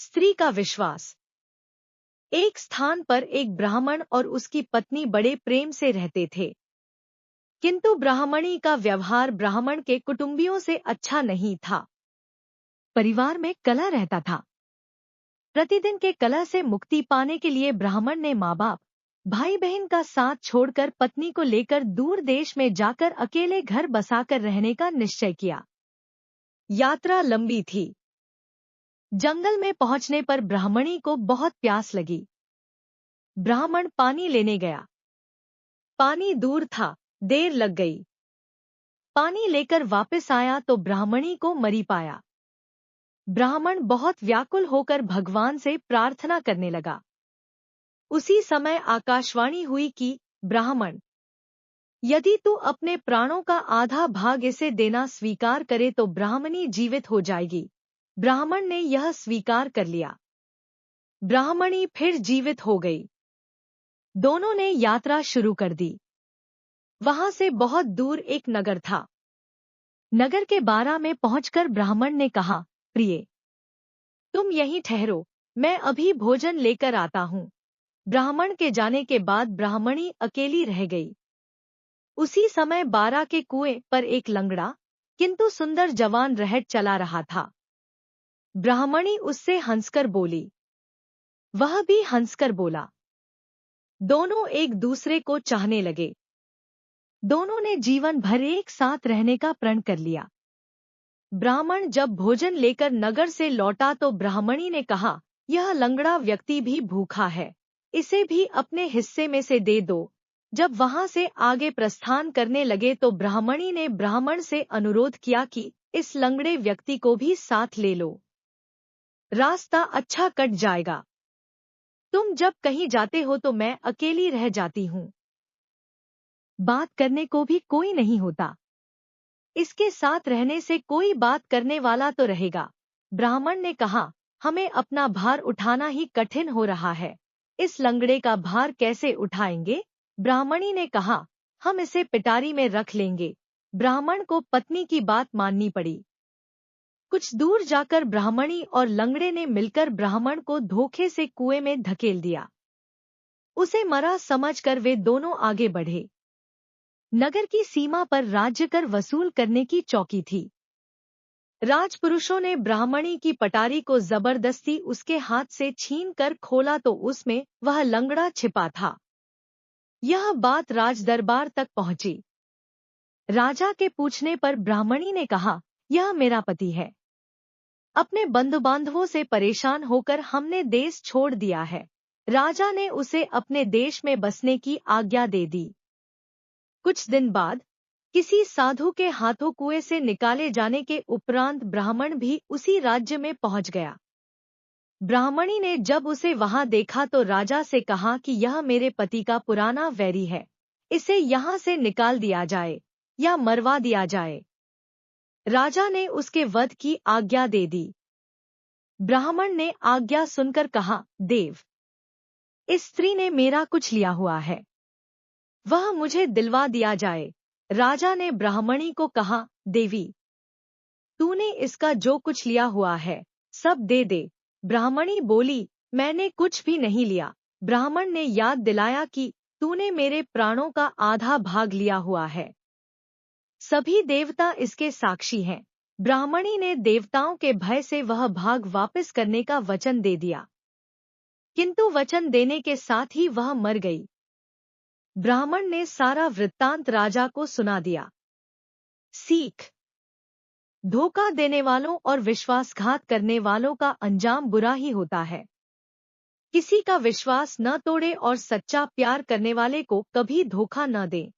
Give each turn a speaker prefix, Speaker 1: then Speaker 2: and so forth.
Speaker 1: स्त्री का विश्वास। एक स्थान पर एक ब्राह्मण और उसकी पत्नी बड़े प्रेम से रहते थे, किंतु ब्राह्मणी का व्यवहार ब्राह्मण के कुटुंबियों से अच्छा नहीं था। परिवार में कलह रहता था। प्रतिदिन के कलह से मुक्ति पाने के लिए ब्राह्मण ने माँ बाप, भाई बहन का साथ छोड़कर पत्नी को लेकर दूर देश में जाकर अकेले घर बसाकर रहने का निश्चय किया। यात्रा लंबी थी। जंगल में पहुंचने पर ब्राह्मणी को बहुत प्यास लगी। ब्राह्मण पानी लेने गया। पानी दूर था, देर लग गई। पानी लेकर वापस आया तो ब्राह्मणी को मरी पाया। ब्राह्मण बहुत व्याकुल होकर भगवान से प्रार्थना करने लगा। उसी समय आकाशवाणी हुई कि ब्राह्मण, यदि तू अपने प्राणों का आधा भाग इसे देना स्वीकार करे तो ब्राह्मणी जीवित हो जाएगी। ब्राह्मण ने यह स्वीकार कर लिया। ब्राह्मणी फिर जीवित हो गई। दोनों ने यात्रा शुरू कर दी। वहां से बहुत दूर एक नगर था। नगर के बारा में पहुंचकर ब्राह्मण ने कहा, प्रिय, तुम यहीं ठहरो, मैं अभी भोजन लेकर आता हूँ। ब्राह्मण के जाने के बाद ब्राह्मणी अकेली रह गई। उसी समय बारा के कुएं पर एक लंगड़ा किंतु सुंदर जवान रहट चला रहा था। ब्राह्मणी उससे हंसकर बोली, वह भी हंसकर बोला। दोनों एक दूसरे को चाहने लगे। दोनों ने जीवन भर एक साथ रहने का प्रण कर लिया। ब्राह्मण जब भोजन लेकर नगर से लौटा तो ब्राह्मणी ने कहा, यह लंगड़ा व्यक्ति भी भूखा है, इसे भी अपने हिस्से में से दे दो। जब वहां से आगे प्रस्थान करने लगे तो ब्राह्मणी ने ब्राह्मण से अनुरोध किया कि इस लंगड़े व्यक्ति को भी साथ ले लो, रास्ता अच्छा कट जाएगा। तुम जब कहीं जाते हो तो मैं अकेली रह जाती हूँ। बात करने को भी कोई नहीं होता। इसके साथ रहने से कोई बात करने वाला तो रहेगा। ब्राह्मण ने कहा, हमें अपना भार उठाना ही कठिन हो रहा है, इस लंगड़े का भार कैसे उठाएंगे? ब्राह्मणी ने कहा, हम इसे पिटारी में रख लेंगे। ब्राह्मण को पत्नी की बात माननी पड़ी। कुछ दूर जाकर ब्राह्मणी और लंगड़े ने मिलकर ब्राह्मण को धोखे से कुएं में धकेल दिया। उसे मरा समझकर वे दोनों आगे बढ़े। नगर की सीमा पर राज्य कर वसूल करने की चौकी थी। राजपुरुषों ने ब्राह्मणी की पटारी को जबरदस्ती उसके हाथ से छीन कर खोला तो उसमें वह लंगड़ा छिपा था। यह बात राजदरबार तक पहुंची। राजा के पूछने पर ब्राह्मणी ने कहा, यह मेरा पति है। अपने बंधु बांधवों से परेशान होकर हमने देश छोड़ दिया है। राजा ने उसे अपने देश में बसने की आज्ञा दे दी। कुछ दिन बाद किसी साधु के हाथों कुएं से निकाले जाने के उपरांत ब्राह्मण भी उसी राज्य में पहुंच गया। ब्राह्मणी ने जब उसे वहां देखा तो राजा से कहा कि यह मेरे पति का पुराना वैरी है, इसे यहाँ से निकाल दिया जाए या मरवा दिया जाए। राजा ने उसके वध की आज्ञा दे दी। ब्राह्मण ने आज्ञा सुनकर कहा, देव, इस स्त्री ने मेरा कुछ लिया हुआ है, वह मुझे दिलवा दिया जाए। राजा ने ब्राह्मणी को कहा, देवी, तूने इसका जो कुछ लिया हुआ है सब दे दे। ब्राह्मणी बोली, मैंने कुछ भी नहीं लिया। ब्राह्मण ने याद दिलाया कि तूने मेरे प्राणों का आधा भाग लिया हुआ है। सभी देवता इसके साक्षी हैं। ब्राह्मणी ने देवताओं के भय से वह भाग वापस करने का वचन दे दिया, किंतु वचन देने के साथ ही वह मर गई। ब्राह्मण ने सारा वृत्तांत राजा को सुना दिया। सीख: धोखा देने वालों और विश्वासघात करने वालों का अंजाम बुरा ही होता है। किसी का विश्वास न तोड़े और सच्चा प्यार करने वाले को कभी धोखा न दें।